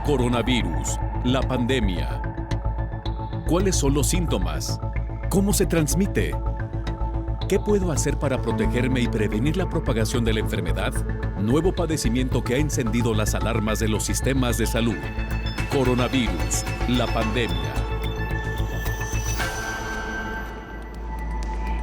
Coronavirus, la pandemia. ¿Cuáles son los síntomas? ¿Cómo se transmite? ¿Qué puedo hacer para protegerme y prevenir la propagación de la enfermedad? Nuevo padecimiento que ha encendido las alarmas de los sistemas de salud. Coronavirus, la pandemia.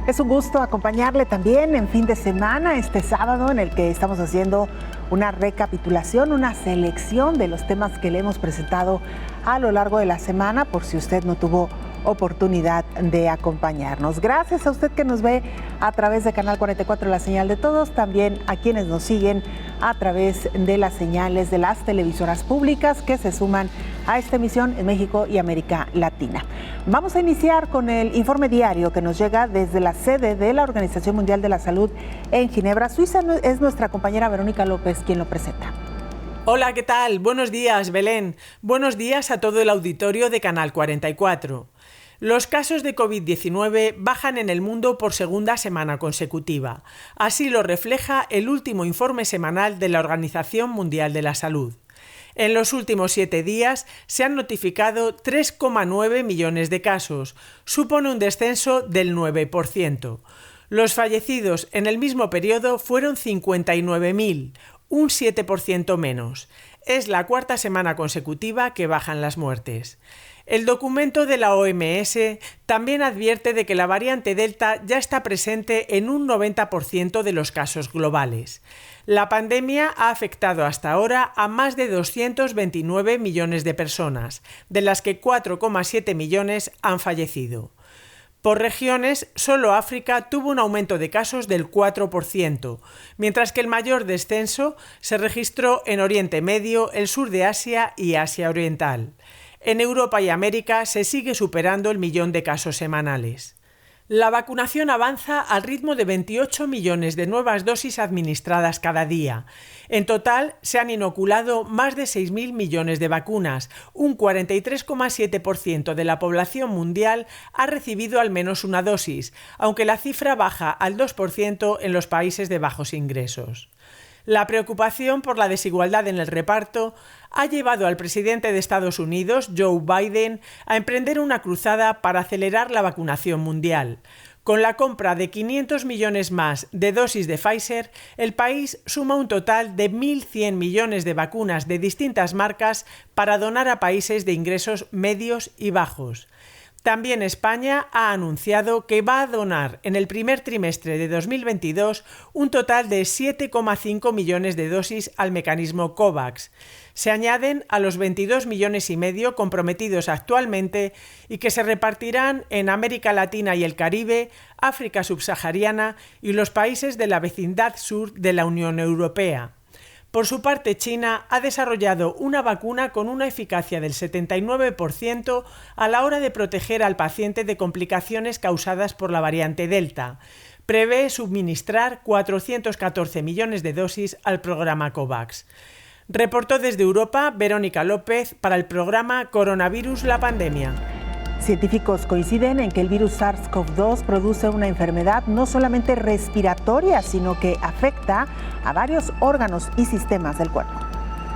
Es un gusto acompañarle también en fin de semana, este sábado, en el que estamos haciendo una recapitulación, una selección de los temas que le hemos presentado a lo largo de la semana, por si usted no tuvo oportunidad de acompañarnos. Gracias a usted que nos ve a través de Canal 44, la señal de todos, también a quienes nos siguen a través de las señales de las televisoras públicas que se suman a esta emisión en México y América Latina. Vamos a iniciar con el informe diario que nos llega desde la sede de la Organización Mundial de la Salud en Ginebra, Suiza. Es nuestra compañera Verónica López quien lo presenta. Hola, ¿qué tal? Buenos días, Belén. Buenos días a todo el auditorio de Canal 44. Los casos de COVID-19 bajan en el mundo por segunda semana consecutiva. Así lo refleja el último informe semanal de la Organización Mundial de la Salud. En los últimos 7 días se han notificado 3,9 millones de casos. Supone un descenso del 9%. Los fallecidos en el mismo periodo fueron 59.000, un 7% menos. Es la cuarta semana consecutiva que bajan las muertes. El documento de la OMS también advierte de que la variante Delta ya está presente en un 90% de los casos globales. La pandemia ha afectado hasta ahora a más de 229 millones de personas, de las que 4,7 millones han fallecido. Por regiones, solo África tuvo un aumento de casos del 4%, mientras que el mayor descenso se registró en Oriente Medio, el sur de Asia y Asia Oriental. En Europa y América se sigue superando el millón de casos semanales. La vacunación avanza al ritmo de 28 millones de nuevas dosis administradas cada día. En total, se han inoculado más de 6.000 millones de vacunas. Un 43,7% de la población mundial ha recibido al menos una dosis, aunque la cifra baja al 2% en los países de bajos ingresos. La preocupación por la desigualdad en el reparto ha llevado al presidente de Estados Unidos, Joe Biden, a emprender una cruzada para acelerar la vacunación mundial. Con la compra de 500 millones más de dosis de Pfizer, el país suma un total de 1.100 millones de vacunas de distintas marcas para donar a países de ingresos medios y bajos. También España ha anunciado que va a donar en el primer trimestre de 2022 un total de 7,5 millones de dosis al mecanismo COVAX. Se añaden a los 22 millones y medio comprometidos actualmente y que se repartirán en América Latina y el Caribe, África subsahariana y los países de la vecindad sur de la Unión Europea. Por su parte, China ha desarrollado una vacuna con una eficacia del 79% a la hora de proteger al paciente de complicaciones causadas por la variante Delta. Prevé suministrar 414 millones de dosis al programa COVAX. Reportó desde Europa Verónica López para el programa Coronavirus, la pandemia. Científicos coinciden en que el virus SARS-CoV-2 produce una enfermedad no solamente respiratoria, sino que afecta a varios órganos y sistemas del cuerpo.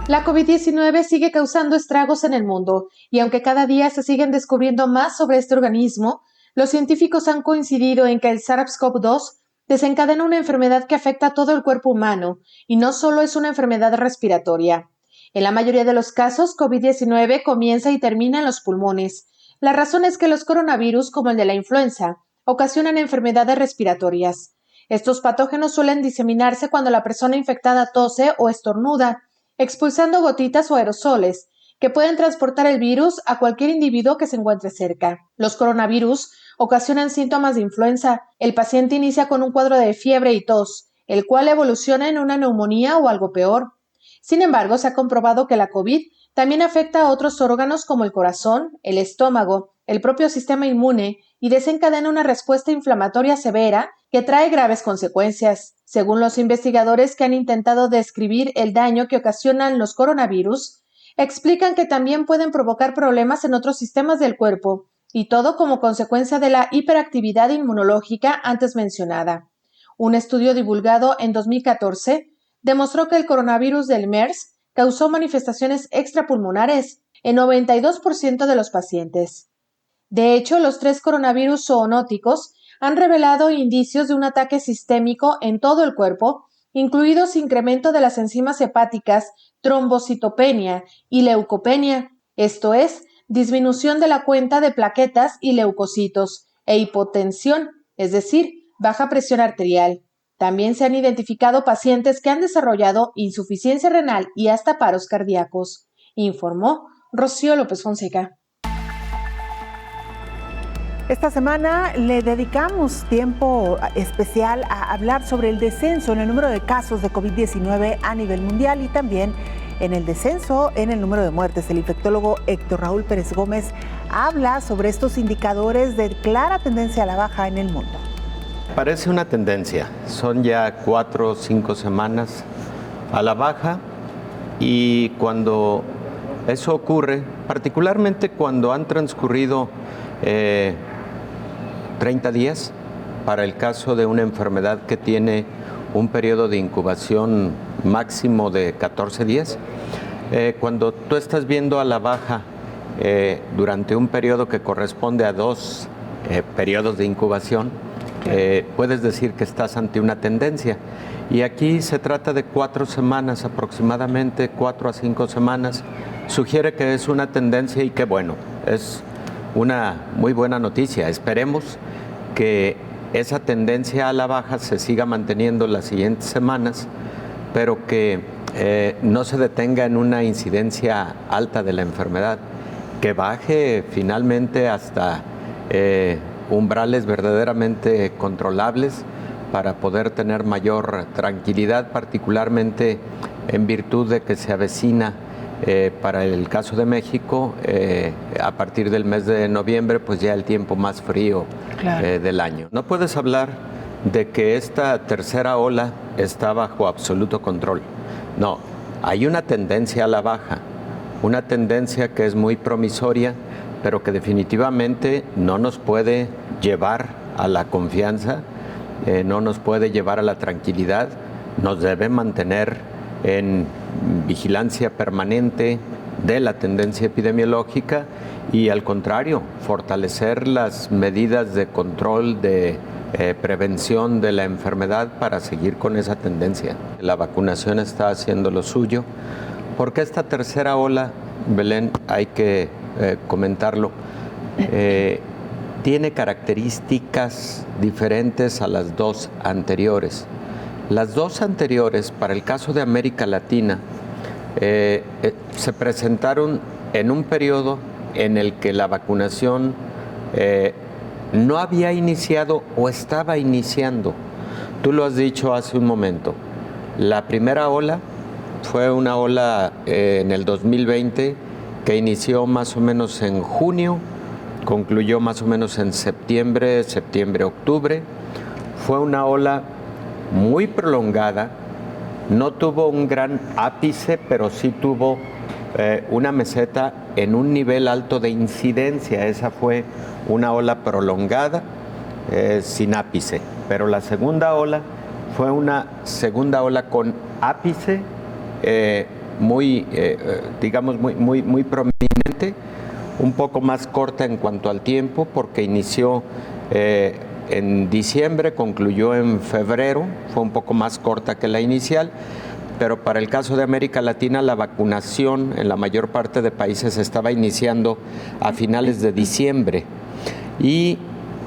La COVID-19 sigue causando estragos en el mundo y aunque cada día se siguen descubriendo más sobre este organismo, los científicos han coincidido en que el SARS-CoV-2 desencadena una enfermedad que afecta a todo el cuerpo humano y no solo es una enfermedad respiratoria. En la mayoría de los casos, COVID-19 comienza y termina en los pulmones. La razón es que los coronavirus, como el de la influenza, ocasionan enfermedades respiratorias. Estos patógenos suelen diseminarse cuando la persona infectada tose o estornuda, expulsando gotitas o aerosoles, que pueden transportar el virus a cualquier individuo que se encuentre cerca. Los coronavirus ocasionan síntomas de influenza. El paciente inicia con un cuadro de fiebre y tos, el cual evoluciona en una neumonía o algo peor. Sin embargo, se ha comprobado que la COVID también afecta a otros órganos como el corazón, el estómago, el propio sistema inmune y desencadena una respuesta inflamatoria severa que trae graves consecuencias. Según los investigadores que han intentado describir el daño que ocasionan los coronavirus, explican que también pueden provocar problemas en otros sistemas del cuerpo, y todo como consecuencia de la hiperactividad inmunológica antes mencionada. Un estudio divulgado en 2014 demostró que el coronavirus del MERS causó manifestaciones extrapulmonares en 92% de los pacientes. De hecho, los 3 coronavirus zoonóticos han revelado indicios de un ataque sistémico en todo el cuerpo, incluidos incremento de las enzimas hepáticas, trombocitopenia y leucopenia, esto es, disminución de la cuenta de plaquetas y leucocitos, e hipotensión, es decir, baja presión arterial. También se han identificado pacientes que han desarrollado insuficiencia renal y hasta paros cardíacos, informó Rocío López Fonseca. Esta semana le dedicamos tiempo especial a hablar sobre el descenso en el número de casos de COVID-19 a nivel mundial y también en el descenso en el número de muertes. El infectólogo Héctor Raúl Pérez Gómez habla sobre estos indicadores de clara tendencia a la baja en el mundo. Parece una tendencia, son ya 4 o 5 semanas a la baja y cuando eso ocurre, particularmente cuando han transcurrido 30 días para el caso de una enfermedad que tiene un periodo de incubación máximo de 14 días, cuando tú estás viendo a la baja durante un periodo que corresponde a 2 periodos de incubación, puedes decir que estás ante una tendencia. Y aquí se trata de 4 semanas aproximadamente, 4 a 5 semanas. Sugiere que es una tendencia y que bueno, es una muy buena noticia. Esperemos que esa tendencia a la baja se siga manteniendo las siguientes semanas, pero que no se detenga en una incidencia alta de la enfermedad, que baje finalmente hasta umbrales verdaderamente controlables para poder tener mayor tranquilidad, particularmente en virtud de que se avecina para el caso de México, a partir del mes de noviembre, pues ya el tiempo más frío del año. No puedes hablar de que esta tercera ola está bajo absoluto control. No, hay una tendencia a la baja, una tendencia que es muy promisoria, pero que definitivamente no nos puede llevar a la confianza, no nos puede llevar a la tranquilidad, nos debe mantener en vigilancia permanente de la tendencia epidemiológica y al contrario, fortalecer las medidas de control, de prevención de la enfermedad para seguir con esa tendencia. La vacunación está haciendo lo suyo, porque esta tercera ola, Belén, hay que comentarlo, tiene características diferentes a las 2 anteriores. Las 2 anteriores, para el caso de América Latina, se presentaron en un periodo en el que la vacunación no había iniciado o estaba iniciando. Tú lo has dicho hace un momento. La primera ola fue una ola en el 2020 que inició más o menos en junio, concluyó más o menos en septiembre, octubre. Fue una ola muy prolongada, no tuvo un gran ápice, pero sí tuvo una meseta en un nivel alto de incidencia. Esa fue una ola prolongada, sin ápice. Pero la segunda ola fue una segunda ola con ápice, muy prominente, un poco más corta en cuanto al tiempo, porque inició en diciembre, concluyó en febrero, fue un poco más corta que la inicial, pero para el caso de América Latina la vacunación en la mayor parte de países estaba iniciando a finales de diciembre. Y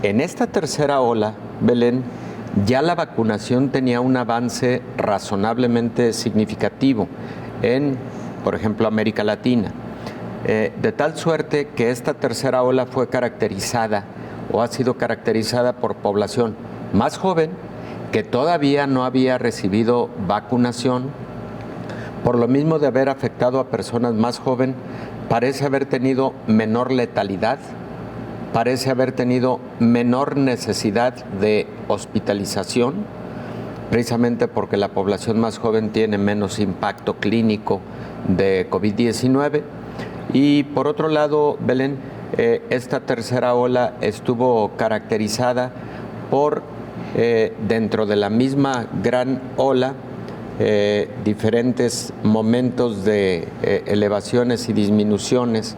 en esta tercera ola, Belén, ya la vacunación tenía un avance razonablemente significativo en, por ejemplo, América Latina. De tal suerte que esta tercera ola fue caracterizada o ha sido caracterizada por población más joven que todavía no había recibido vacunación. Por lo mismo de haber afectado a personas más jóvenes, parece haber tenido menor letalidad, parece haber tenido menor necesidad de hospitalización, precisamente porque la población más joven tiene menos impacto clínico de COVID-19. Y por otro lado, Belén, esta tercera ola estuvo caracterizada por, dentro de la misma gran ola, diferentes momentos de elevaciones y disminuciones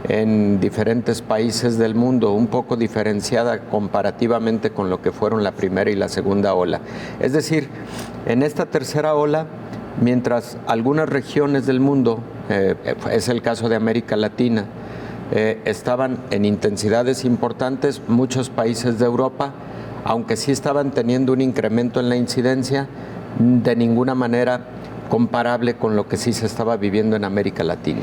en diferentes países del mundo, un poco diferenciada comparativamente con lo que fueron la primera y la segunda ola. Es decir, en esta tercera ola, mientras algunas regiones del mundo, es el caso de América Latina, estaban en intensidades importantes, muchos países de Europa, aunque sí estaban teniendo un incremento en la incidencia, de ninguna manera comparable con lo que sí se estaba viviendo en América Latina.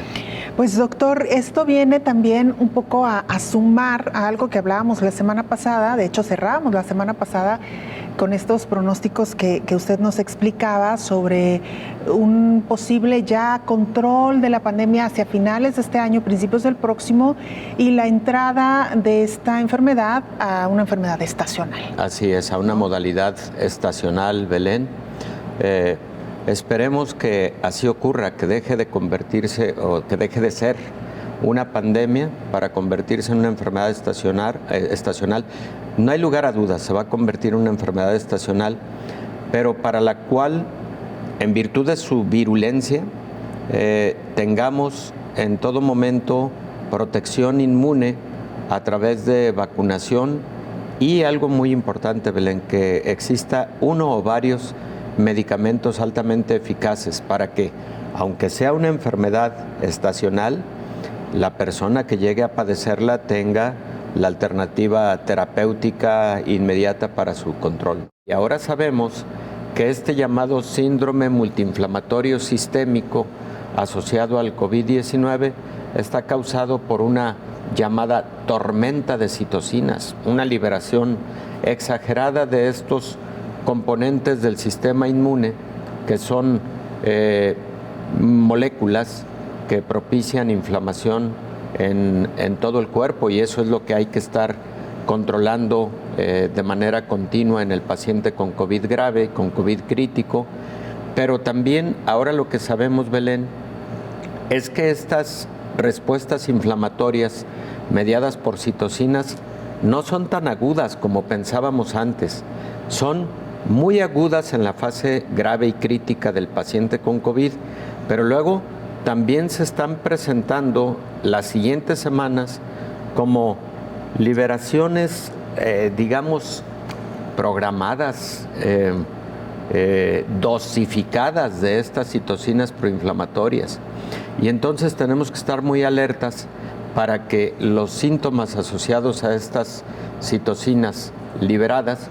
Pues doctor, esto viene también un poco a sumar a algo que hablábamos la semana pasada, de hecho cerramos la semana pasada con estos pronósticos que usted nos explicaba sobre un posible ya control de la pandemia hacia finales de este año, principios del próximo, y la entrada de esta enfermedad a una enfermedad estacional. Así es, a una modalidad estacional, Belén. Esperemos que así ocurra, que deje de convertirse o que deje de ser una pandemia para convertirse en una enfermedad estacional. No hay lugar a dudas, se va a convertir en una enfermedad estacional, pero para la cual, en virtud de su virulencia, tengamos en todo momento protección inmune a través de vacunación y algo muy importante, Belén, que exista uno o varios medicamentos altamente eficaces para que, aunque sea una enfermedad estacional, la persona que llegue a padecerla tenga la alternativa terapéutica inmediata para su control. Y ahora sabemos que este llamado síndrome multiinflamatorio sistémico asociado al COVID-19 está causado por una llamada tormenta de citocinas, una liberación exagerada de estos componentes del sistema inmune, que son moléculas que propician inflamación en todo el cuerpo, y eso es lo que hay que estar controlando de manera continua en el paciente con COVID grave, con COVID crítico. Pero también ahora lo que sabemos, Belén, es que estas respuestas inflamatorias mediadas por citocinas no son tan agudas como pensábamos antes, son muy agudas en la fase grave y crítica del paciente con COVID, pero luego también se están presentando las siguientes semanas como liberaciones, digamos, programadas, dosificadas de estas citocinas proinflamatorias. Y entonces tenemos que estar muy alertas para que los síntomas asociados a estas citocinas liberadas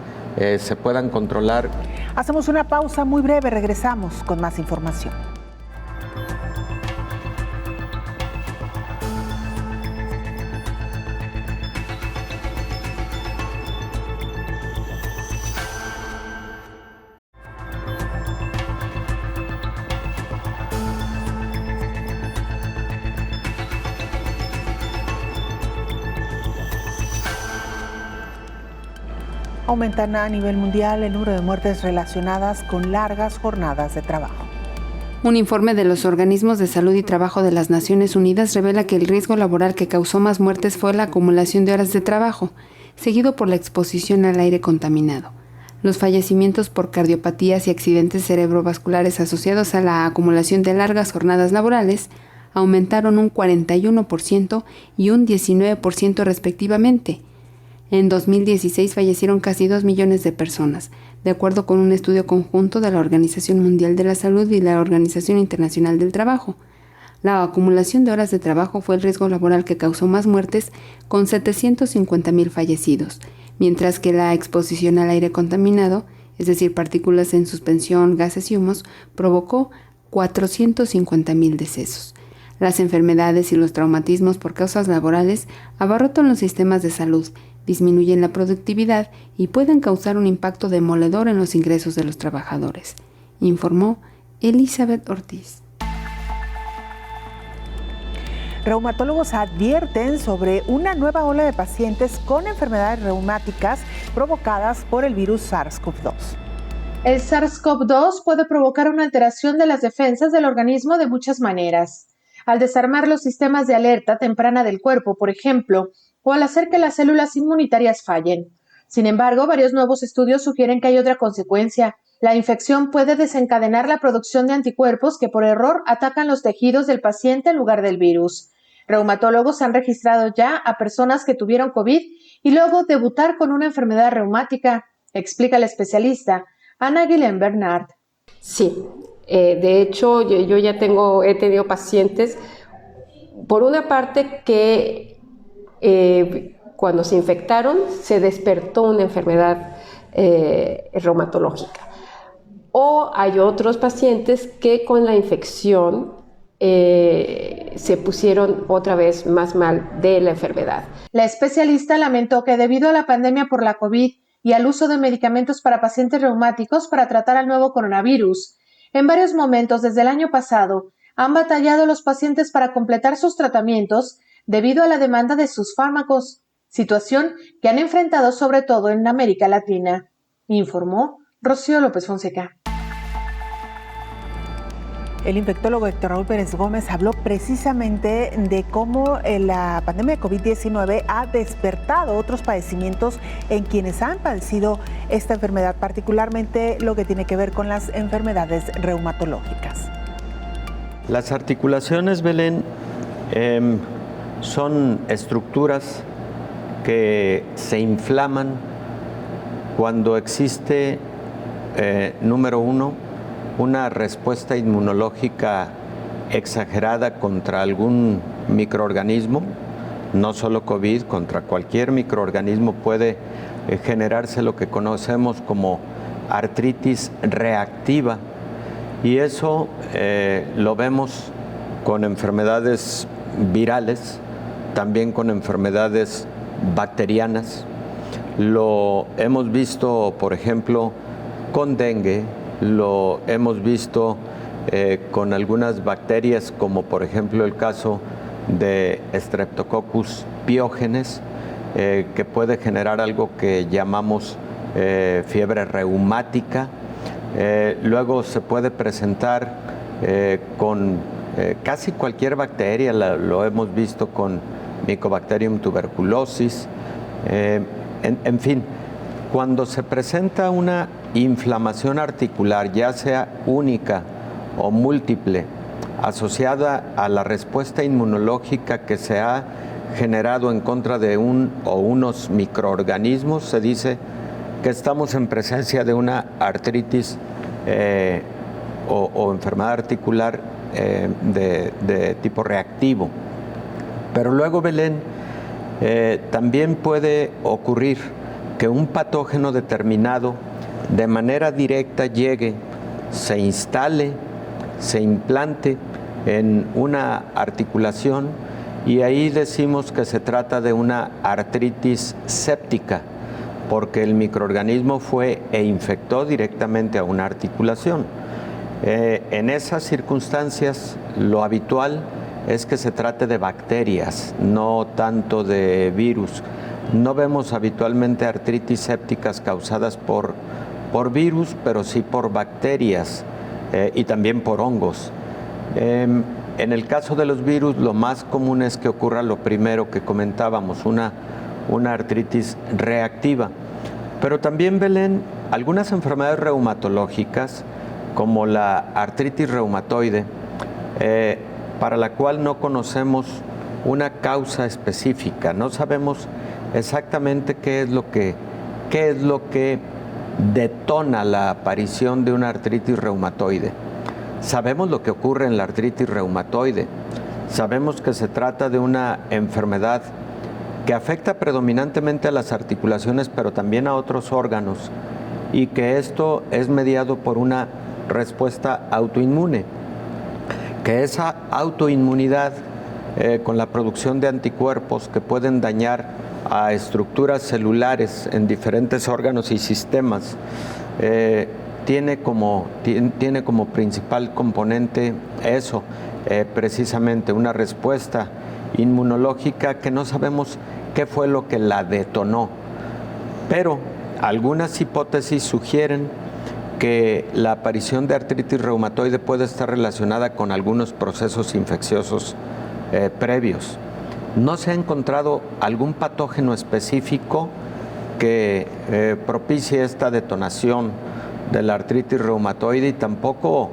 se puedan controlar. Hacemos una pausa muy breve, regresamos con más información. Aumentan a nivel mundial el número de muertes relacionadas con largas jornadas de trabajo. Un informe de los organismos de salud y trabajo de las Naciones Unidas revela que el riesgo laboral que causó más muertes fue la acumulación de horas de trabajo, seguido por la exposición al aire contaminado. Los fallecimientos por cardiopatías y accidentes cerebrovasculares asociados a la acumulación de largas jornadas laborales aumentaron un 41% y un 19% respectivamente. En 2016 fallecieron casi 2 millones de personas, de acuerdo con un estudio conjunto de la Organización Mundial de la Salud y la Organización Internacional del Trabajo. La acumulación de horas de trabajo fue el riesgo laboral que causó más muertes, con 750,000 fallecidos, mientras que la exposición al aire contaminado, es decir, partículas en suspensión, gases y humos, provocó 450,000 decesos. Las enfermedades y los traumatismos por causas laborales abarrotan los sistemas de salud, disminuyen la productividad y pueden causar un impacto demoledor en los ingresos de los trabajadores, informó Elizabeth Ortiz. Reumatólogos advierten sobre una nueva ola de pacientes con enfermedades reumáticas provocadas por el virus SARS-CoV-2. El SARS-CoV-2 puede provocar una alteración de las defensas del organismo de muchas maneras. Al desarmar los sistemas de alerta temprana del cuerpo, por ejemplo, o al hacer que las células inmunitarias fallen. Sin embargo, varios nuevos estudios sugieren que hay otra consecuencia, La infección puede desencadenar la producción de anticuerpos que por error atacan los tejidos del paciente en lugar del virus. Reumatólogos han registrado ya a personas que tuvieron COVID y luego debutar con una enfermedad reumática, explica la especialista Ana Guilén Bernard. Sí, de hecho yo ya he tenido pacientes, por una parte que cuando se infectaron se despertó una enfermedad reumatológica. O hay otros pacientes que con la infección se pusieron otra vez más mal de la enfermedad. La especialista lamentó que debido a la pandemia por la COVID y al uso de medicamentos para pacientes reumáticos para tratar al nuevo coronavirus, en varios momentos desde el año pasado han batallado los pacientes para completar sus tratamientos debido a la demanda de sus fármacos, situación que han enfrentado sobre todo en América Latina, informó Rocío López Fonseca. El infectólogo Héctor Raúl Pérez Gómez habló precisamente de cómo la pandemia de COVID-19 ha despertado otros padecimientos en quienes han padecido esta enfermedad, particularmente lo que tiene que ver con las enfermedades reumatológicas. Las articulaciones, Belén, son estructuras que se inflaman cuando existe, número uno, una respuesta inmunológica exagerada contra algún microorganismo, no solo COVID, contra cualquier microorganismo puede generarse lo que conocemos como artritis reactiva, y eso lo vemos con enfermedades virales, también con enfermedades bacterianas. Lo hemos visto, por ejemplo, con dengue, lo hemos visto con algunas bacterias, como por ejemplo el caso de Streptococcus pyogenes, que puede generar algo que llamamos fiebre reumática. Luego se puede presentar con casi cualquier bacteria, lo hemos visto con Mycobacterium tuberculosis, en fin. Cuando se presenta una inflamación articular, ya sea única o múltiple, asociada a la respuesta inmunológica que se ha generado en contra de un o unos microorganismos, se dice que estamos en presencia de una artritis o enfermedad articular de tipo reactivo. Pero luego, Belén, también puede ocurrir que un patógeno determinado de manera directa llegue, se instale, se implante en una articulación, y ahí decimos que se trata de una artritis séptica, porque el microorganismo fue e infectó directamente a una articulación. En esas circunstancias, lo habitual es que se trate de bacterias, no tanto de virus. No vemos habitualmente artritis sépticas causadas por virus, pero sí por bacterias y también por hongos. En el caso de los virus, lo más común es que ocurra lo primero que comentábamos, una artritis reactiva. Pero también, Belén, algunas enfermedades reumatológicas, como la artritis reumatoide, para la cual no conocemos una causa específica, no sabemos exactamente qué es lo que detona la aparición de una artritis reumatoide. Sabemos lo que ocurre en la artritis reumatoide. Sabemos que se trata de una enfermedad que afecta predominantemente a las articulaciones, pero también a otros órganos, y que esto es mediado por una respuesta autoinmune, que esa autoinmunidad con la producción de anticuerpos que pueden dañar a estructuras celulares en diferentes órganos y sistemas, tiene como principal componente eso, precisamente una respuesta inmunológica que no sabemos qué fue lo que la detonó. Pero algunas hipótesis sugieren que la aparición de artritis reumatoide puede estar relacionada con algunos procesos infecciosos previos. No se ha encontrado algún patógeno específico que propicie esta detonación de la artritis reumatoide y tampoco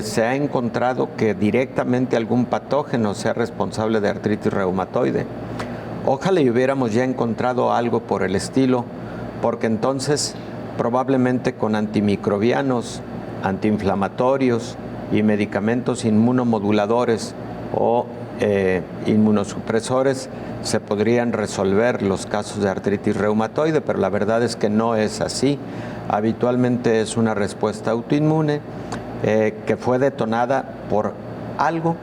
se ha encontrado que directamente algún patógeno sea responsable de artritis reumatoide. Ojalá y hubiéramos ya encontrado algo por el estilo, porque entonces probablemente con antimicrobianos, antiinflamatorios y medicamentos inmunomoduladores o inmunosupresores se podrían resolver los casos de artritis reumatoide, pero la verdad es que no es así. Habitualmente es una respuesta autoinmune que fue detonada por algo.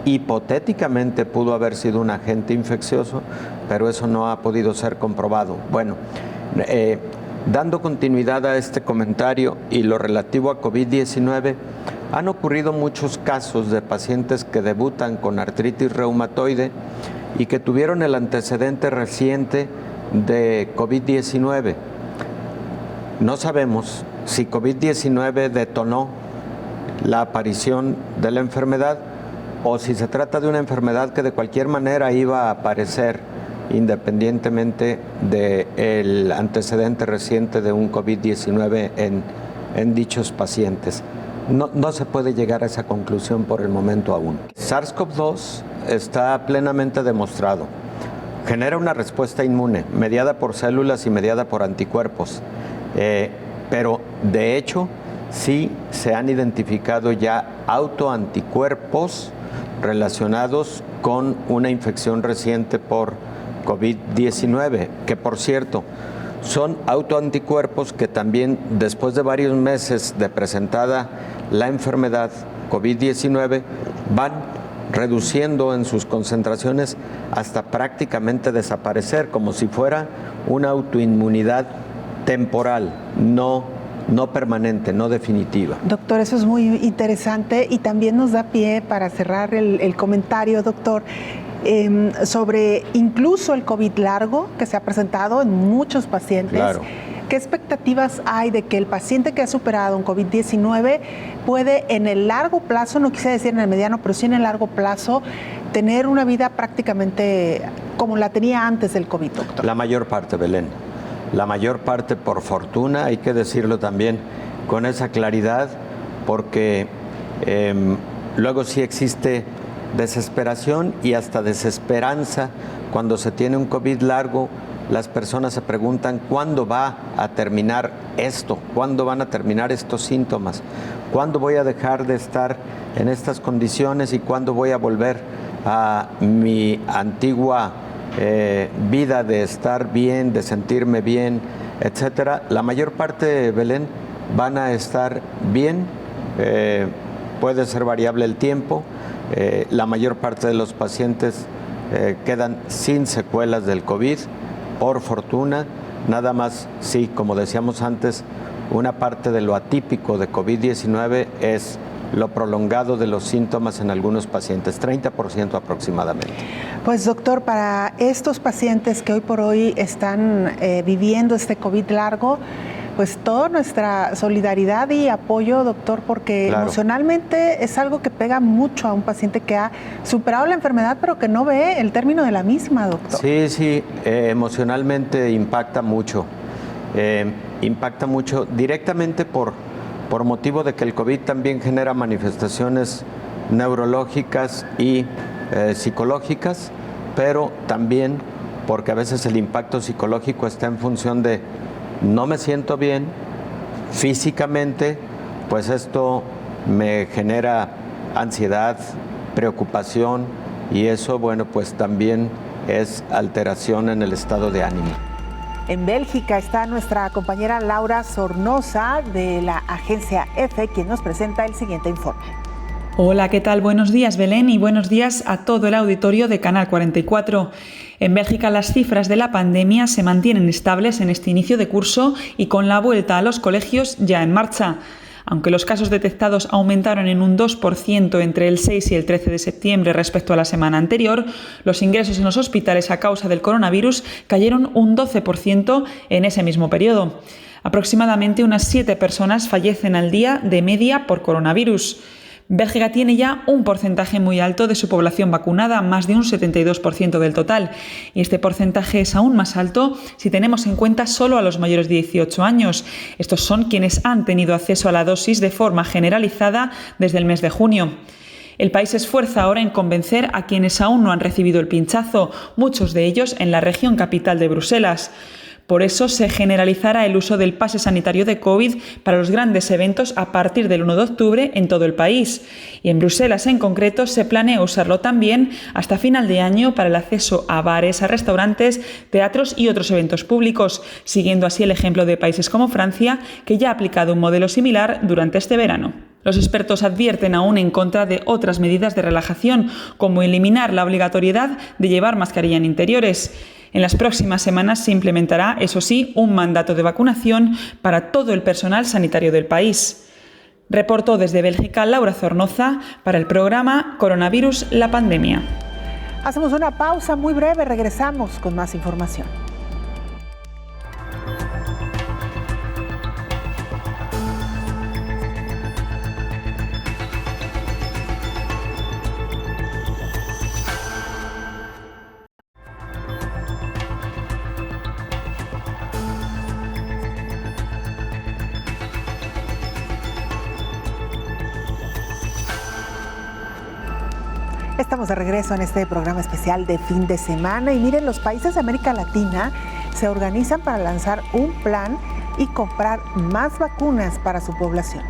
Hipotéticamente pudo haber sido un agente infeccioso, pero eso no ha podido ser comprobado. Bueno, dando continuidad a este comentario y lo relativo a COVID-19, han ocurrido muchos casos de pacientes que debutan con artritis reumatoide y que tuvieron el antecedente reciente de COVID-19. No sabemos si COVID-19 detonó la aparición de la enfermedad o si se trata de una enfermedad que de cualquier manera iba a aparecer independientemente del antecedente reciente de un COVID-19 en dichos pacientes. No se puede llegar a esa conclusión por el momento aún. SARS-CoV-2 está plenamente demostrado. Genera una respuesta inmune mediada por células y mediada por anticuerpos. Pero de hecho sí se han identificado ya autoanticuerpos relacionados con una infección reciente por COVID-19, que por cierto son autoanticuerpos que también después de varios meses de presentada la enfermedad COVID-19 van reduciendo en sus concentraciones hasta prácticamente desaparecer, como si fuera una autoinmunidad temporal, no permanente, no definitiva. Doctor, eso es muy interesante y también nos da pie para cerrar el comentario, doctor, sobre incluso el COVID largo que se ha presentado en muchos pacientes. Claro. ¿Qué expectativas hay de que el paciente que ha superado un COVID-19 puede en el largo plazo, no quise decir en el mediano, pero sí en el largo plazo, tener una vida prácticamente como la tenía antes del COVID, doctor? La mayor parte, Belén. La mayor parte, por fortuna, hay que decirlo también con esa claridad, porque luego sí existe desesperación y hasta desesperanza cuando se tiene un COVID largo. Las personas se preguntan cuándo va a terminar esto, cuándo van a terminar estos síntomas, cuándo voy a dejar de estar en estas condiciones y cuándo voy a volver a mi antigua vida de estar bien, de sentirme bien, etcétera. La mayor parte, Belén, van a estar bien, puede ser variable el tiempo, la mayor parte de los pacientes quedan sin secuelas del COVID, por fortuna, nada más, sí, como decíamos antes, una parte de lo atípico de COVID-19 es lo prolongado de los síntomas en algunos pacientes, 30% aproximadamente. Pues doctor, para estos pacientes que hoy por hoy están viviendo este COVID largo, pues toda nuestra solidaridad y apoyo, doctor, porque claro, emocionalmente es algo que pega mucho a un paciente que ha superado la enfermedad, pero que no ve el término de la misma, doctor. Sí, emocionalmente impacta mucho directamente por motivo de que el COVID también genera manifestaciones neurológicas y psicológicas, pero también porque a veces el impacto psicológico está en función de no me siento bien físicamente, pues esto me genera ansiedad, preocupación y eso, bueno, pues también es alteración en el estado de ánimo. En Bélgica está nuestra compañera Laura Sornosa de la agencia EFE, quien nos presenta el siguiente informe. Hola, ¿qué tal? Buenos días, Belén, y buenos días a todo el auditorio de Canal 44. En Bélgica las cifras de la pandemia se mantienen estables en este inicio de curso y con la vuelta a los colegios ya en marcha. Aunque los casos detectados aumentaron en un 2% entre el 6 y el 13 de septiembre respecto a la semana anterior, los ingresos en los hospitales a causa del coronavirus cayeron un 12% en ese mismo periodo. Aproximadamente unas 7 personas fallecen al día de media por coronavirus. Bélgica tiene ya un porcentaje muy alto de su población vacunada, más de un 72% del total, y este porcentaje es aún más alto si tenemos en cuenta solo a los mayores de 18 años. Estos son quienes han tenido acceso a la dosis de forma generalizada desde el mes de junio. El país se esfuerza ahora en convencer a quienes aún no han recibido el pinchazo, muchos de ellos en la región capital de Bruselas. Por eso se generalizará el uso del pase sanitario de COVID para los grandes eventos a partir del 1 de octubre en todo el país. Y en Bruselas en concreto se planea usarlo también hasta final de año para el acceso a bares, a restaurantes, teatros y otros eventos públicos, siguiendo así el ejemplo de países como Francia, que ya ha aplicado un modelo similar durante este verano. Los expertos advierten aún en contra de otras medidas de relajación, como eliminar la obligatoriedad de llevar mascarilla en interiores. En las próximas semanas se implementará, eso sí, un mandato de vacunación para todo el personal sanitario del país. Reportó desde Bélgica Laura Zornoza para el programa Coronavirus, la pandemia. Hacemos una pausa muy breve, regresamos con más información. Estamos de regreso en este programa especial de fin de semana y miren, los países de América Latina se organizan para lanzar un plan y comprar más vacunas para su población.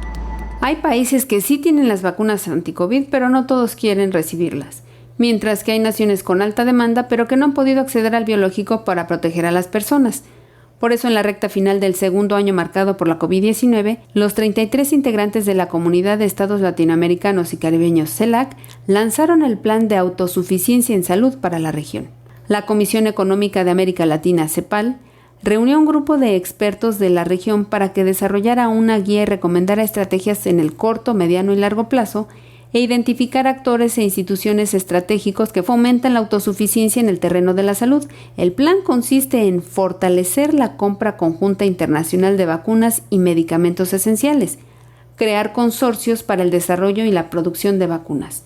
Hay países que sí tienen las vacunas anti-COVID, pero no todos quieren recibirlas, mientras que hay naciones con alta demanda, pero que no han podido acceder al biológico para proteger a las personas. Por eso, en la recta final del segundo año marcado por la COVID-19, los 33 integrantes de la Comunidad de Estados Latinoamericanos y Caribeños CELAC lanzaron el Plan de Autosuficiencia en Salud para la región. La Comisión Económica de América Latina, CEPAL, reunió a un grupo de expertos de la región para que desarrollara una guía y recomendara estrategias en el corto, mediano y largo plazo e identificar actores e instituciones estratégicos que fomentan la autosuficiencia en el terreno de la salud. El plan consiste en fortalecer la compra conjunta internacional de vacunas y medicamentos esenciales, crear consorcios para el desarrollo y la producción de vacunas,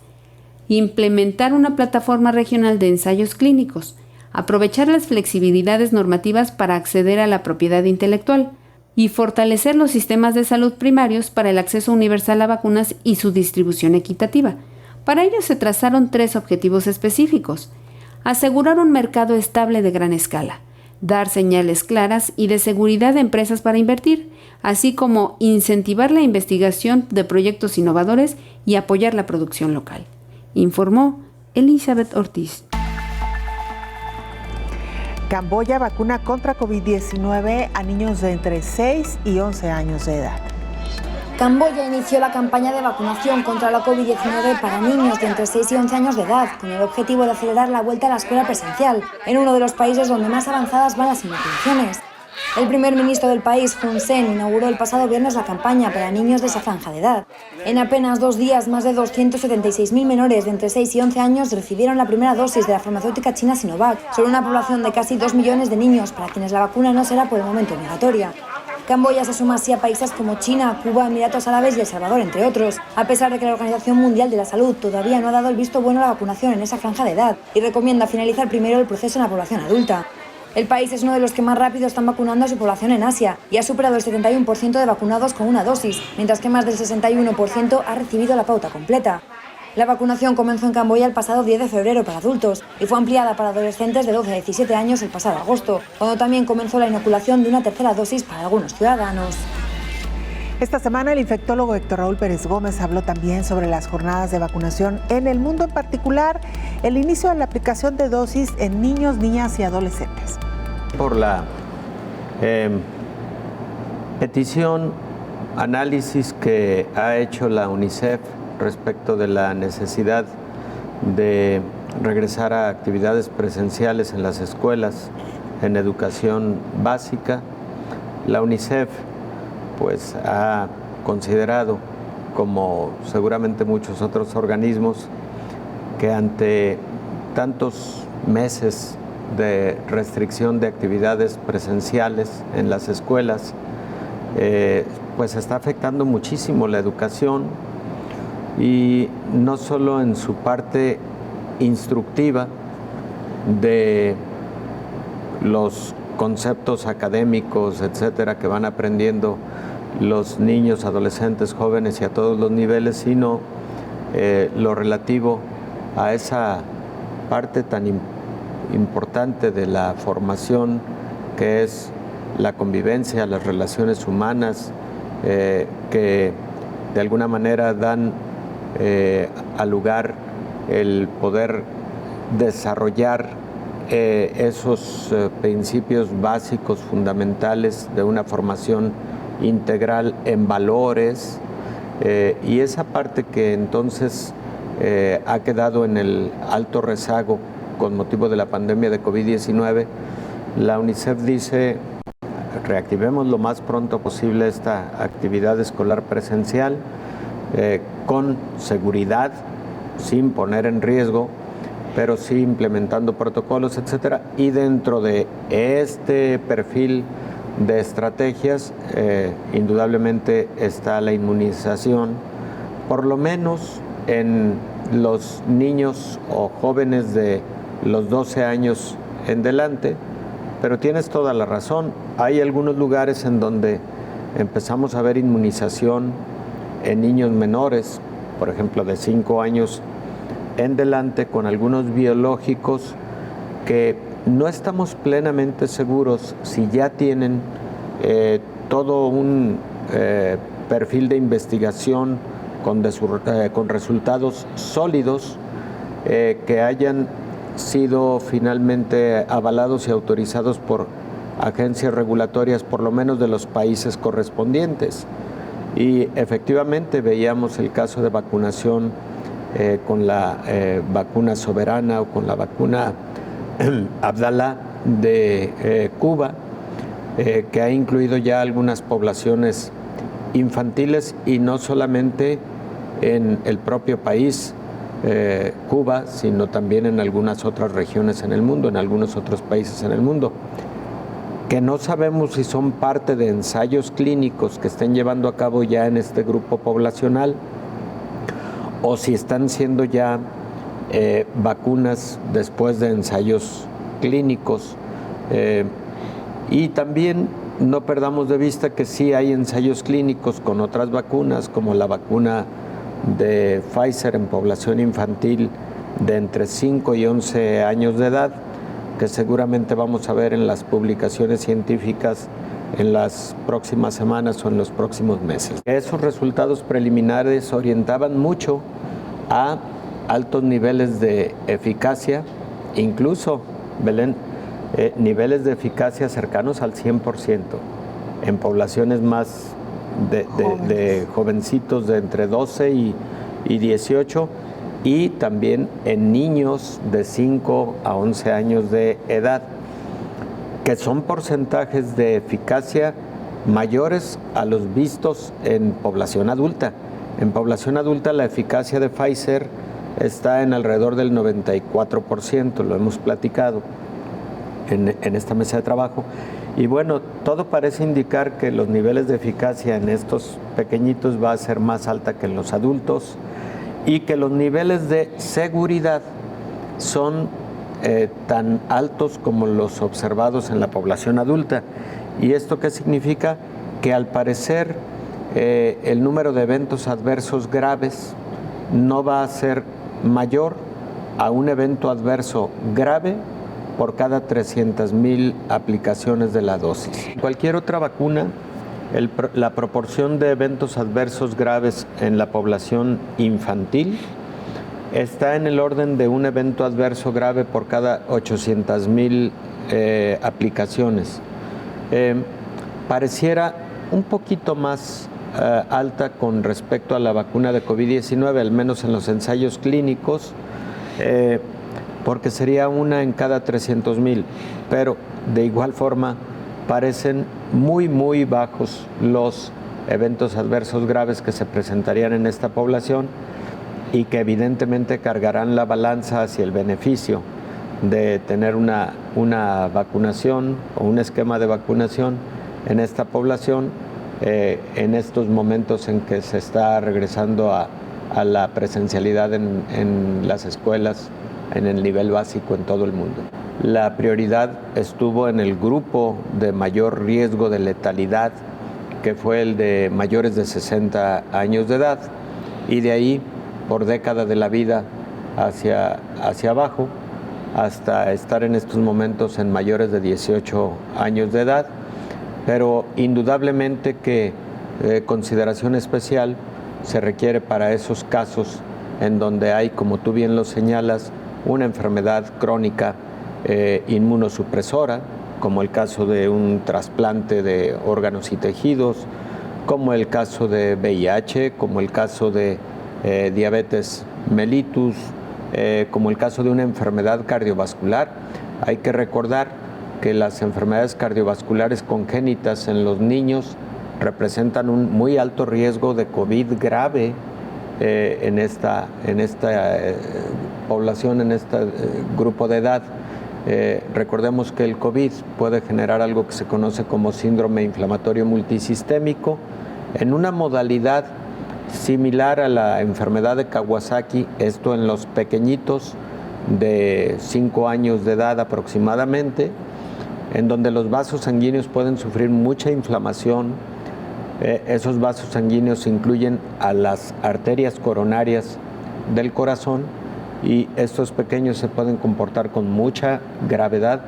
implementar una plataforma regional de ensayos clínicos, aprovechar las flexibilidades normativas para acceder a la propiedad intelectual, y fortalecer los sistemas de salud primarios para el acceso universal a vacunas y su distribución equitativa. Para ello se trazaron 3 objetivos específicos: asegurar un mercado estable de gran escala, dar señales claras y de seguridad a empresas para invertir, así como incentivar la investigación de proyectos innovadores y apoyar la producción local, informó Elizabeth Ortiz. Camboya vacuna contra COVID-19 a niños de entre 6 y 11 años de edad. Camboya inició la campaña de vacunación contra la COVID-19 para niños de entre 6 y 11 años de edad, con el objetivo de acelerar la vuelta a la escuela presencial, en uno de los países donde más avanzadas van las inoculaciones. El primer ministro del país, Hun Sen, inauguró el pasado viernes la campaña para niños de esa franja de edad. En apenas 2 días, más de 276.000 menores de entre 6 y 11 años recibieron la primera dosis de la farmacéutica china Sinovac, sobre una población de casi 2 millones de niños para quienes la vacuna no será por el momento obligatoria. Camboya se suma así a países como China, Cuba, Emiratos Árabes y El Salvador, entre otros, a pesar de que la Organización Mundial de la Salud todavía no ha dado el visto bueno a la vacunación en esa franja de edad y recomienda finalizar primero el proceso en la población adulta. El país es uno de los que más rápido están vacunando a su población en Asia y ha superado el 71% de vacunados con una dosis, mientras que más del 61% ha recibido la pauta completa. La vacunación comenzó en Camboya el pasado 10 de febrero para adultos y fue ampliada para adolescentes de 12 a 17 años el pasado agosto, cuando también comenzó la inoculación de una tercera dosis para algunos ciudadanos. Esta semana el infectólogo Héctor Raúl Pérez Gómez habló también sobre las jornadas de vacunación en el mundo, en particular el inicio de la aplicación de dosis en niños, niñas y adolescentes. Por la petición, análisis que ha hecho la UNICEF respecto de la necesidad de regresar a actividades presenciales en las escuelas, en educación básica, la UNICEF pues ha considerado, como seguramente muchos otros organismos, que ante tantos meses de restricción de actividades presenciales en las escuelas, pues está afectando muchísimo la educación, y no solo en su parte instructiva de los conceptos académicos, etcétera, que van aprendiendo los niños, adolescentes, jóvenes y a todos los niveles, sino lo relativo a esa parte tan importante de la formación que es la convivencia, las relaciones humanas, que de alguna manera dan al lugar el poder desarrollar esos principios básicos, fundamentales de una formación integral en valores, y esa parte que entonces ha quedado en el alto rezago con motivo de la pandemia de COVID-19, la UNICEF dice: reactivemos lo más pronto posible esta actividad escolar presencial con seguridad, sin poner en riesgo, pero sí implementando protocolos, etcétera. Y dentro de este perfil de estrategias, indudablemente está la inmunización, por lo menos en los niños o jóvenes de los 12 años en delante. Pero tienes toda la razón, hay algunos lugares en donde empezamos a ver inmunización en niños menores, por ejemplo de 5 años en delante, con algunos biológicos que no estamos plenamente seguros si ya tienen todo un perfil de investigación con resultados sólidos que hayan sido finalmente avalados y autorizados por agencias regulatorias, por lo menos de los países correspondientes. Y efectivamente veíamos el caso de vacunación con la vacuna Soberana o con la vacuna Abdala de Cuba, que ha incluido ya algunas poblaciones infantiles, y no solamente en el propio país, Cuba, sino también en algunas otras regiones en el mundo, en algunos otros países en el mundo, que no sabemos si son parte de ensayos clínicos que estén llevando a cabo ya en este grupo poblacional, o si están siendo ya vacunas después de ensayos clínicos. Y también no perdamos de vista que sí hay ensayos clínicos con otras vacunas, como la vacuna de Pfizer en población infantil de entre 5 y 11 años de edad, que seguramente vamos a ver en las publicaciones científicas en las próximas semanas o en los próximos meses. Esos resultados preliminares orientaban mucho a altos niveles de eficacia, incluso, Belén, niveles de eficacia cercanos al 100% en poblaciones más de jovencitos de entre 12 y 18, y también en niños de 5 a 11 años de edad, que son porcentajes de eficacia mayores a los vistos en población adulta. En población adulta la eficacia de Pfizer está en alrededor del 94%, lo hemos platicado en esta mesa de trabajo. Y bueno, todo parece indicar que los niveles de eficacia en estos pequeñitos va a ser más alta que en los adultos, y que los niveles de seguridad son tan altos como los observados en la población adulta. ¿Y esto qué significa? Que al parecer el número de eventos adversos graves no va a ser mayor a un evento adverso grave por cada 300,000 aplicaciones de la dosis. Cualquier otra vacuna, la proporción de eventos adversos graves en la población infantil está en el orden de un evento adverso grave por cada 800,000 aplicaciones. Pareciera un poquito más alta con respecto a la vacuna de COVID-19, al menos en los ensayos clínicos, porque sería una en cada 300,000, pero de igual forma parecen muy, muy bajos los eventos adversos graves que se presentarían en esta población, y que evidentemente cargarán la balanza hacia el beneficio de tener una vacunación o un esquema de vacunación en esta población en estos momentos en que se está regresando a a la presencialidad en las escuelas, en el nivel básico en todo el mundo. La prioridad estuvo en el grupo de mayor riesgo de letalidad, que fue el de mayores de 60 años de edad, y de ahí, por década de la vida, hacia abajo, hasta estar en estos momentos en mayores de 18 años de edad, pero indudablemente que consideración especial se requiere para esos casos en donde hay, como tú bien lo señalas, una enfermedad crónica inmunosupresora, como el caso de un trasplante de órganos y tejidos, como el caso de VIH, como el caso de diabetes mellitus, como el caso de una enfermedad cardiovascular. Hay que recordar que las enfermedades cardiovasculares congénitas en los niños representan un muy alto riesgo de COVID grave en esta población, en este grupo de edad. Recordemos que el COVID puede generar algo que se conoce como síndrome inflamatorio multisistémico en una modalidad similar a la enfermedad de Kawasaki, esto en los pequeñitos de 5 años de edad aproximadamente, en donde los vasos sanguíneos pueden sufrir mucha inflamación. Esos vasos sanguíneos incluyen a las arterias coronarias del corazón y estos pequeños se pueden comportar con mucha gravedad,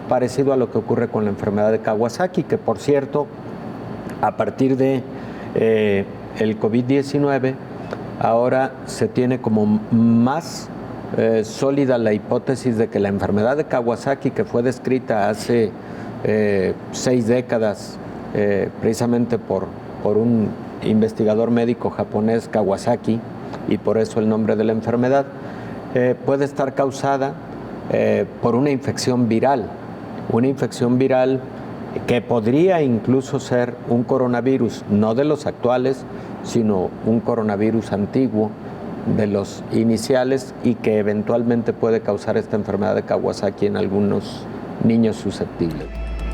parecido a lo que ocurre con la enfermedad de Kawasaki, que por cierto, a partir de el COVID-19, ahora se tiene como más sólida la hipótesis de que la enfermedad de Kawasaki, que fue descrita hace 6 décadas, precisamente por un investigador médico japonés, Kawasaki, y por eso el nombre de la enfermedad, puede estar causada por una infección viral que podría incluso ser un coronavirus, no de los actuales, sino un coronavirus antiguo de los iniciales y que eventualmente puede causar esta enfermedad de Kawasaki en algunos niños susceptibles.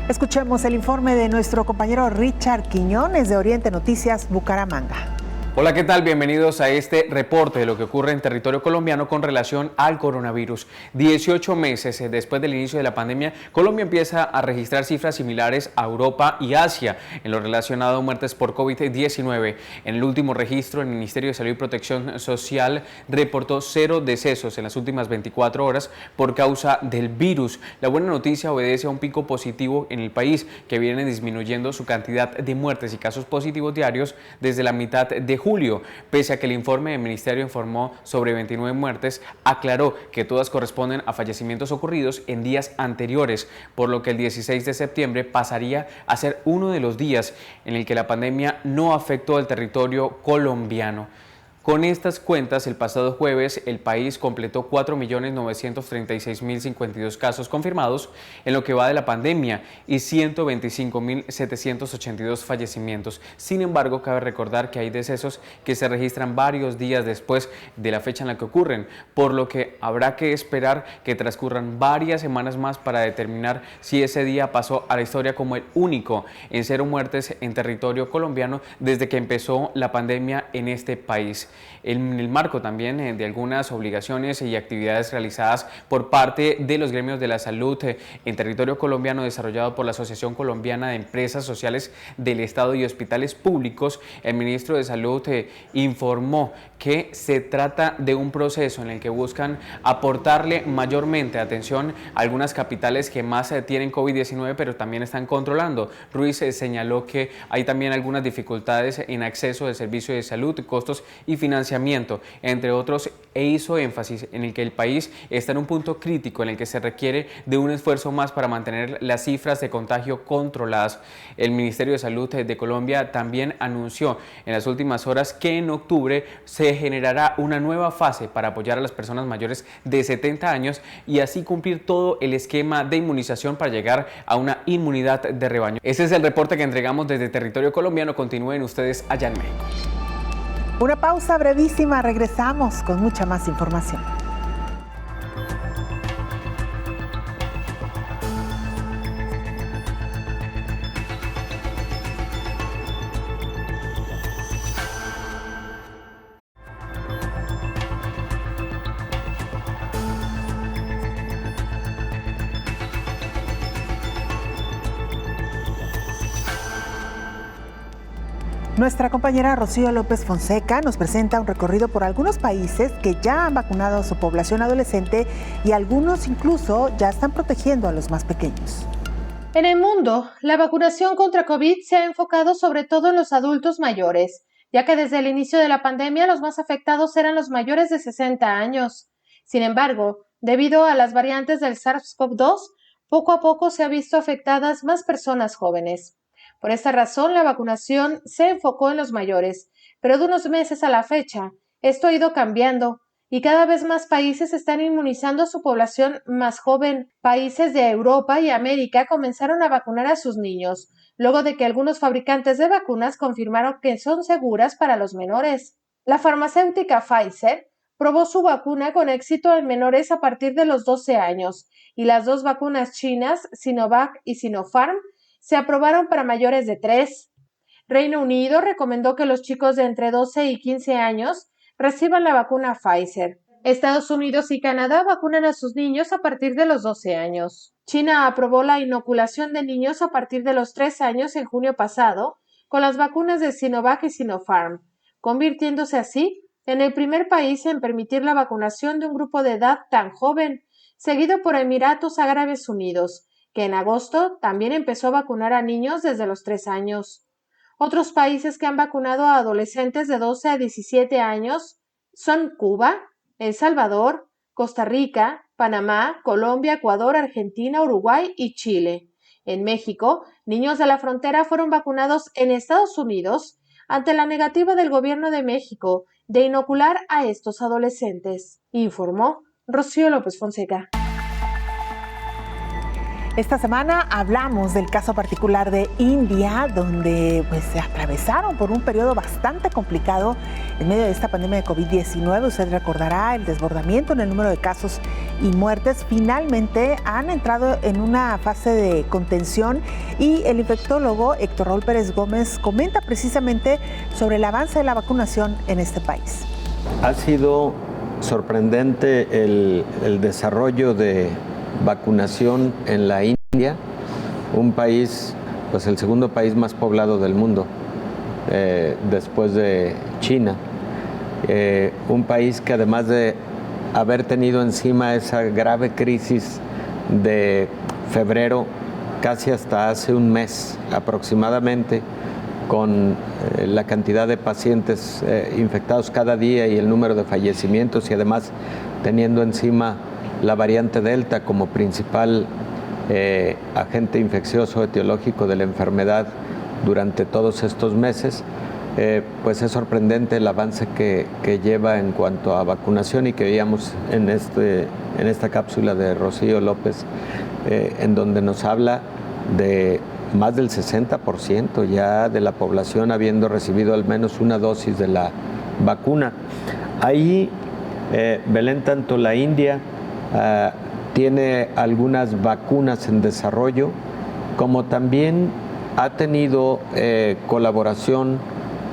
Escuchemos el informe de nuestro compañero Richard Quiñones de Oriente Noticias, Bucaramanga. Hola, ¿qué tal? Bienvenidos a este reporte de lo que ocurre en territorio colombiano con relación al coronavirus. 18 meses después del inicio de la pandemia, Colombia empieza a registrar cifras similares a Europa y Asia en lo relacionado a muertes por COVID-19. En el último registro, el Ministerio de Salud y Protección Social reportó 0 decesos en las últimas 24 horas por causa del virus. La buena noticia obedece a un pico positivo en el país que viene disminuyendo su cantidad de muertes y casos positivos diarios desde la mitad de julio. Pese a que el informe del ministerio informó sobre 29 muertes, aclaró que todas corresponden a fallecimientos ocurridos en días anteriores, por lo que el 16 de septiembre pasaría a ser uno de los días en el que la pandemia no afectó al territorio colombiano. Con estas cuentas, el pasado jueves el país completó 4.936.052 casos confirmados en lo que va de la pandemia y 125.782 fallecimientos. Sin embargo, cabe recordar que hay decesos que se registran varios días después de la fecha en la que ocurren, por lo que habrá que esperar que transcurran varias semanas más para determinar si ese día pasó a la historia como el único en 0 muertes en territorio colombiano desde que empezó la pandemia en este país. En el marco también de algunas obligaciones y actividades realizadas por parte de los gremios de la salud en territorio colombiano desarrollado por la Asociación Colombiana de Empresas Sociales del Estado y Hospitales Públicos, el ministro de Salud informó que se trata de un proceso en el que buscan aportarle mayormente atención a algunas capitales que más tienen COVID-19 pero también están controlando. Ruiz señaló que hay también algunas dificultades en acceso del servicio de salud, costos y financiamiento, entre otros, e hizo énfasis en el que el país está en un punto crítico en el que se requiere de un esfuerzo más para mantener las cifras de contagio controladas. El Ministerio de Salud de Colombia también anunció en las últimas horas que en octubre se generará una nueva fase para apoyar a las personas mayores de 70 años y así cumplir todo el esquema de inmunización para llegar a una inmunidad de rebaño. Ese es el reporte que entregamos desde territorio colombiano. Continúen ustedes allá en México. Una pausa brevísima, regresamos con mucha más información. Nuestra compañera Rocío López Fonseca nos presenta un recorrido por algunos países que ya han vacunado a su población adolescente y algunos incluso ya están protegiendo a los más pequeños. En el mundo, la vacunación contra COVID se ha enfocado sobre todo en los adultos mayores, ya que desde el inicio de la pandemia los más afectados eran los mayores de 60 años. Sin embargo, debido a las variantes del SARS-CoV-2, poco a poco se ha visto afectadas más personas jóvenes. Por esta razón, la vacunación se enfocó en los mayores, pero de unos meses a la fecha, esto ha ido cambiando y cada vez más países están inmunizando a su población más joven. Países de Europa y América comenzaron a vacunar a sus niños, luego de que algunos fabricantes de vacunas confirmaron que son seguras para los menores. La farmacéutica Pfizer probó su vacuna con éxito en menores a partir de los 12 años y las dos vacunas chinas, Sinovac y Sinopharm, se aprobaron para mayores de 3. Reino Unido recomendó que los chicos de entre 12 y 15 años reciban la vacuna Pfizer. Estados Unidos y Canadá vacunan a sus niños a partir de los 12 años. China aprobó la inoculación de niños a partir de los 3 años en junio pasado con las vacunas de Sinovac y Sinopharm, convirtiéndose así en el primer país en permitir la vacunación de un grupo de edad tan joven, seguido por Emiratos Árabes Unidos, que en agosto también empezó a vacunar a niños desde los 3 años. Otros países que han vacunado a adolescentes de 12 a 17 años son Cuba, El Salvador, Costa Rica, Panamá, Colombia, Ecuador, Argentina, Uruguay y Chile. En México, niños de la frontera fueron vacunados en Estados Unidos ante la negativa del gobierno de México de inocular a estos adolescentes, informó Rocío López Fonseca. Esta semana hablamos del caso particular de India, donde se atravesaron por un periodo bastante complicado en medio de esta pandemia de COVID-19. Usted recordará el desbordamiento en el número de casos y muertes. Finalmente han entrado en una fase de contención y el infectólogo Héctor Raúl Pérez Gómez comenta precisamente sobre el avance de la vacunación en este país. Ha sido sorprendente el desarrollo de vacunación en la India, un país, pues el segundo país más poblado del mundo, después de China. Un país que además de haber tenido encima esa grave crisis de febrero, casi hasta hace un mes aproximadamente, con la cantidad de pacientes infectados cada día y el número de fallecimientos, y además teniendo encima la variante Delta como principal agente infeccioso etiológico de la enfermedad durante todos estos meses, pues es sorprendente el avance que lleva en cuanto a vacunación y que veíamos en esta cápsula de Rocío López, en donde nos habla de más del 60% ya de la población habiendo recibido al menos una dosis de la vacuna. Ahí, Belén, tanto la India tiene algunas vacunas en desarrollo, como también ha tenido colaboración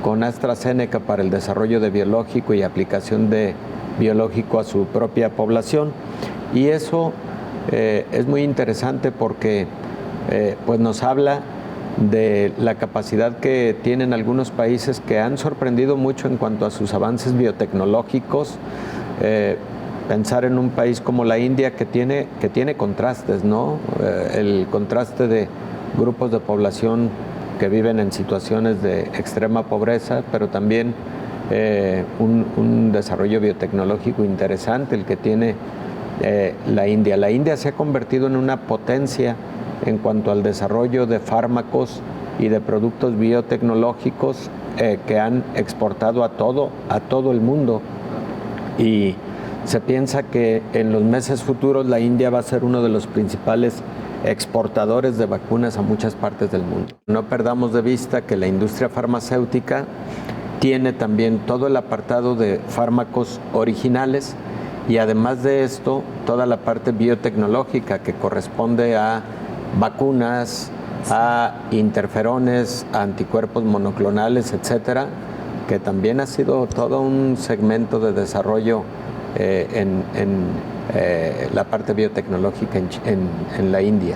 con AstraZeneca para el desarrollo de biológico y aplicación de biológico a su propia población. Y eso es muy interesante porque pues nos habla de la capacidad que tienen algunos países que han sorprendido mucho en cuanto a sus avances biotecnológicos. Pensar en un país como la India que tiene contrastes, ¿no? El contraste de grupos de población que viven en situaciones de extrema pobreza, pero también un desarrollo biotecnológico interesante el que tiene la India. La India se ha convertido en una potencia en cuanto al desarrollo de fármacos y de productos biotecnológicos que han exportado a todo el mundo. Y se piensa que en los meses futuros la India va a ser uno de los principales exportadores de vacunas a muchas partes del mundo. No perdamos de vista que la industria farmacéutica tiene también todo el apartado de fármacos originales y además de esto toda la parte biotecnológica que corresponde a vacunas, a interferones, a anticuerpos monoclonales, etcétera, que también ha sido todo un segmento de desarrollo la parte biotecnológica en la India.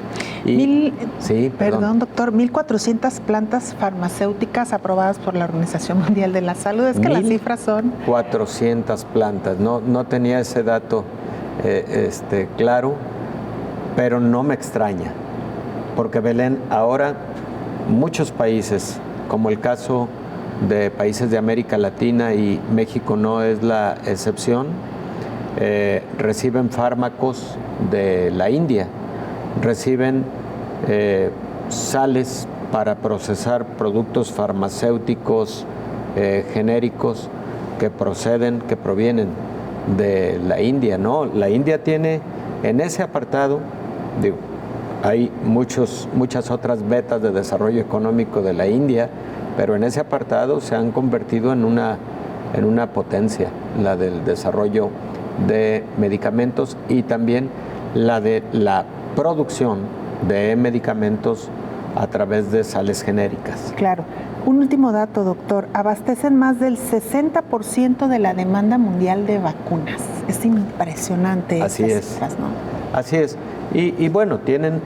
Perdón, doctor, 1.400 plantas farmacéuticas aprobadas por la Organización Mundial de la Salud. Es que las cifras son... 400 plantas. No tenía ese dato claro, pero no me extraña, porque Belén, ahora muchos países, como el caso de países de América Latina, y México no es la excepción, reciben fármacos de la India, reciben sales para procesar productos farmacéuticos genéricos que provienen de la India, ¿no? La India tiene en ese apartado, hay muchas otras vetas de desarrollo económico de la India, pero en ese apartado se han convertido en una potencia, la del desarrollo de medicamentos y también la de la producción de medicamentos a través de sales genéricas. Claro. Un último dato, doctor. Abastecen más del 60% de la demanda mundial de vacunas. Es impresionante. Así es. Cifras, ¿no? Así es. Y bueno, tienen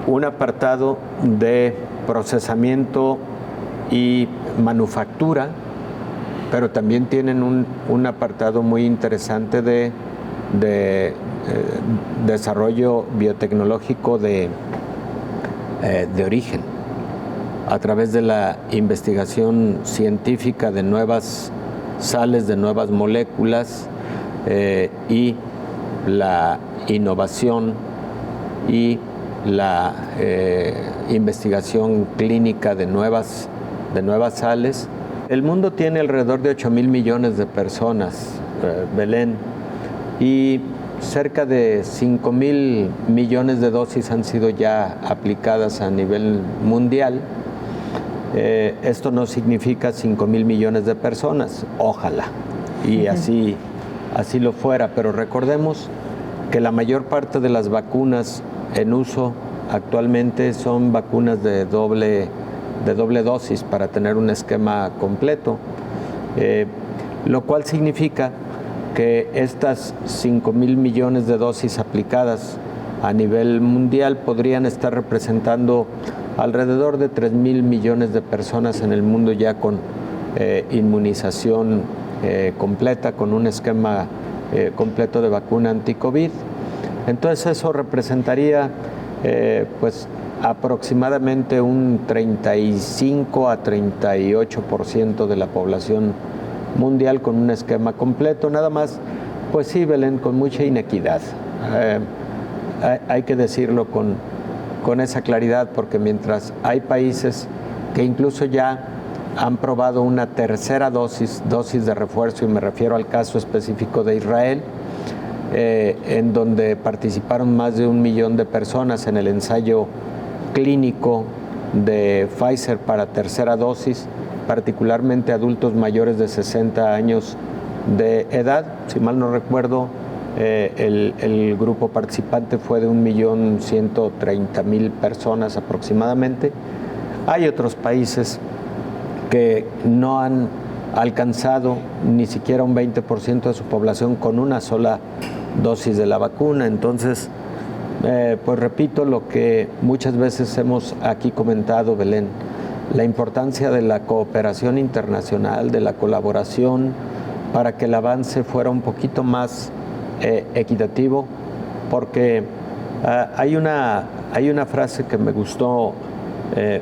un apartado de procesamiento y manufactura, pero también tienen un apartado muy interesante de desarrollo biotecnológico de origen, a través de la investigación científica de nuevas sales, de nuevas moléculas, y la innovación y la investigación clínica de nuevas sales. El mundo tiene alrededor de 8,000 millones de personas, Belén, y cerca de 5,000 millones de dosis han sido ya aplicadas a nivel mundial. Esto no significa 5,000 millones de personas, ojalá, y así lo fuera, pero recordemos que la mayor parte de las vacunas en uso actualmente son vacunas de doble dosis para tener un esquema completo, lo cual significa que estas 5,000 millones de dosis aplicadas a nivel mundial podrían estar representando alrededor de 3,000 millones de personas en el mundo ya con inmunización completa, con un esquema completo de vacuna anti-COVID. Entonces eso representaría pues aproximadamente un 35 a 38% de la población mundial con un esquema completo, nada más, pues sí, Belén, con mucha inequidad. Hay que decirlo con esa claridad, porque mientras hay países que incluso ya han probado una tercera dosis de refuerzo, y me refiero al caso específico de Israel, en donde participaron más de 1 millón de personas en el ensayo clínico de Pfizer para tercera dosis, particularmente adultos mayores de 60 años de edad. Si mal no recuerdo, el grupo participante fue de 1.130.000 personas aproximadamente. Hay otros países que no han alcanzado ni siquiera un 20% de su población con una sola dosis de la vacuna. Entonces, pues repito lo que muchas veces hemos aquí comentado, Belén, la importancia de la cooperación internacional, de la colaboración, para que el avance fuera un poquito más equitativo, porque hay una frase que me gustó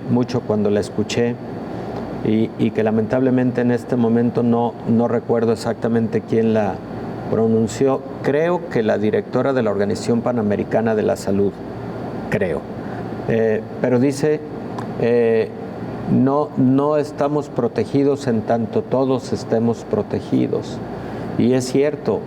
mucho cuando la escuché, y que lamentablemente en este momento no recuerdo exactamente quién la pronunció. Creo que la directora de la Organización Panamericana de la Salud, creo, pero dice, no estamos protegidos en tanto todos estemos protegidos. Y es cierto,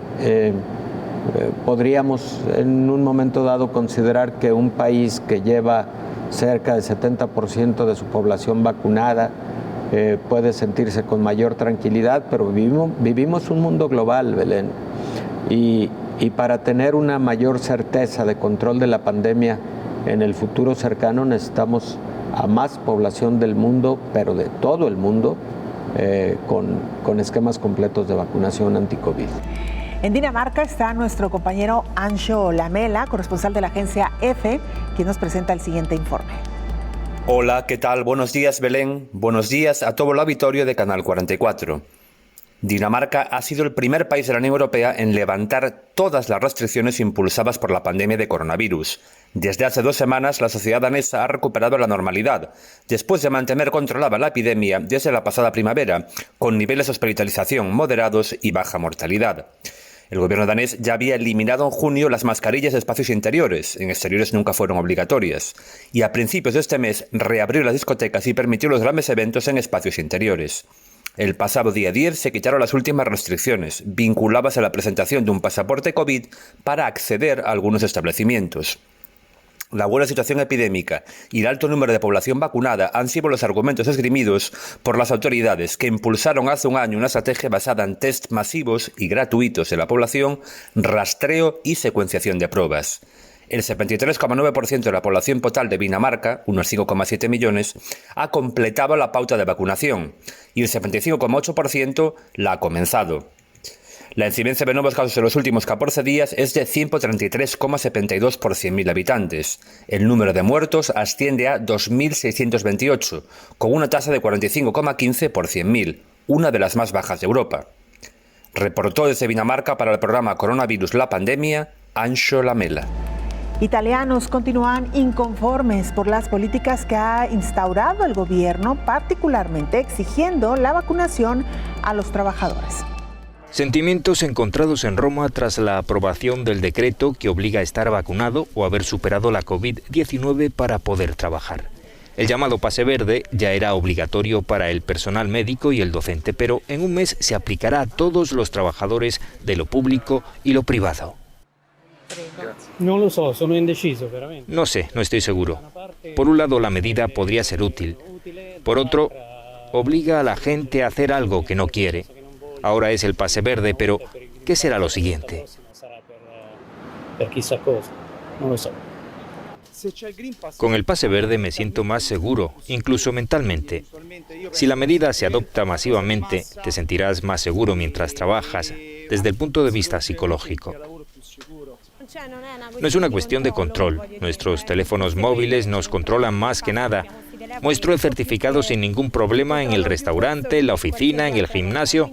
podríamos en un momento dado considerar que un país que lleva cerca del 70% de su población vacunada puede sentirse con mayor tranquilidad, pero vivimos un mundo global, Belén, y para tener una mayor certeza de control de la pandemia en el futuro cercano necesitamos a más población del mundo, pero de todo el mundo, con esquemas completos de vacunación anti-COVID. En Dinamarca está nuestro compañero Anxo Lamela, corresponsal de la agencia EFE, quien nos presenta el siguiente informe. Hola, ¿qué tal? Buenos días, Belén. Buenos días a todo el auditorio de Canal 44. Dinamarca ha sido el primer país de la Unión Europea en levantar todas las restricciones impulsadas por la pandemia de coronavirus. Desde hace 2 semanas, la sociedad danesa ha recuperado la normalidad, después de mantener controlada la epidemia desde la pasada primavera, con niveles de hospitalización moderados y baja mortalidad. El gobierno danés ya había eliminado en junio las mascarillas de espacios interiores, en exteriores nunca fueron obligatorias, y a principios de este mes reabrió las discotecas y permitió los grandes eventos en espacios interiores. El pasado día 10 se quitaron las últimas restricciones, vinculadas a la presentación de un pasaporte COVID para acceder a algunos establecimientos. La buena situación epidémica y el alto número de población vacunada han sido los argumentos esgrimidos por las autoridades que impulsaron hace un año una estrategia basada en test masivos y gratuitos de la población, rastreo y secuenciación de pruebas. El 73,9% de la población total de Dinamarca, unos 5,7 millones, ha completado la pauta de vacunación y el 75,8% la ha comenzado. La incidencia de nuevos casos en los últimos 14 días es de 133,72 por 100.000 habitantes. El número de muertos asciende a 2.628, con una tasa de 45,15 por 100.000, una de las más bajas de Europa. Reportó desde Dinamarca para el programa Coronavirus la Pandemia, Anxo Lamela. Italianos continúan inconformes por las políticas que ha instaurado el gobierno, particularmente exigiendo la vacunación a los trabajadores. Sentimientos encontrados en Roma tras la aprobación del decreto que obliga a estar vacunado o haber superado la COVID-19 para poder trabajar. El llamado pase verde ya era obligatorio para el personal médico y el docente, pero en un mes se aplicará a todos los trabajadores de lo público y lo privado. No sé, no estoy seguro. Por un lado, la medida podría ser útil. Por otro, obliga a la gente a hacer algo que no quiere. Ahora es el pase verde, pero ¿qué será lo siguiente? Con el pase verde me siento más seguro, incluso mentalmente. Si la medida se adopta masivamente, te sentirás más seguro mientras trabajas, desde el punto de vista psicológico. No es una cuestión de control. Nuestros teléfonos móviles nos controlan más que nada. Muestro el certificado sin ningún problema en el restaurante, en la oficina, en el gimnasio.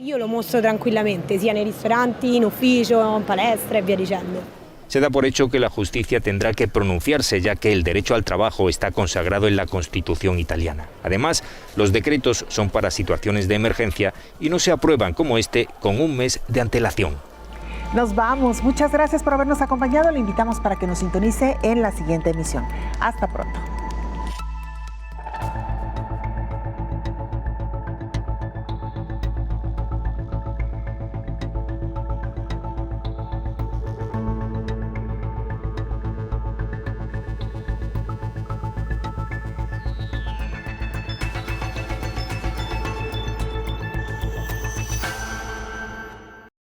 Yo lo muestro tranquilamente, sea en restauranti, en ufficio, en palestra y via dicendo. Se da por hecho que la justicia tendrá que pronunciarse, ya que el derecho al trabajo está consagrado en la Constitución italiana. Además, los decretos son para situaciones de emergencia y no se aprueban como este con un mes de antelación. Nos vamos. Muchas gracias por habernos acompañado. Le invitamos para que nos sintonice en la siguiente emisión. Hasta pronto.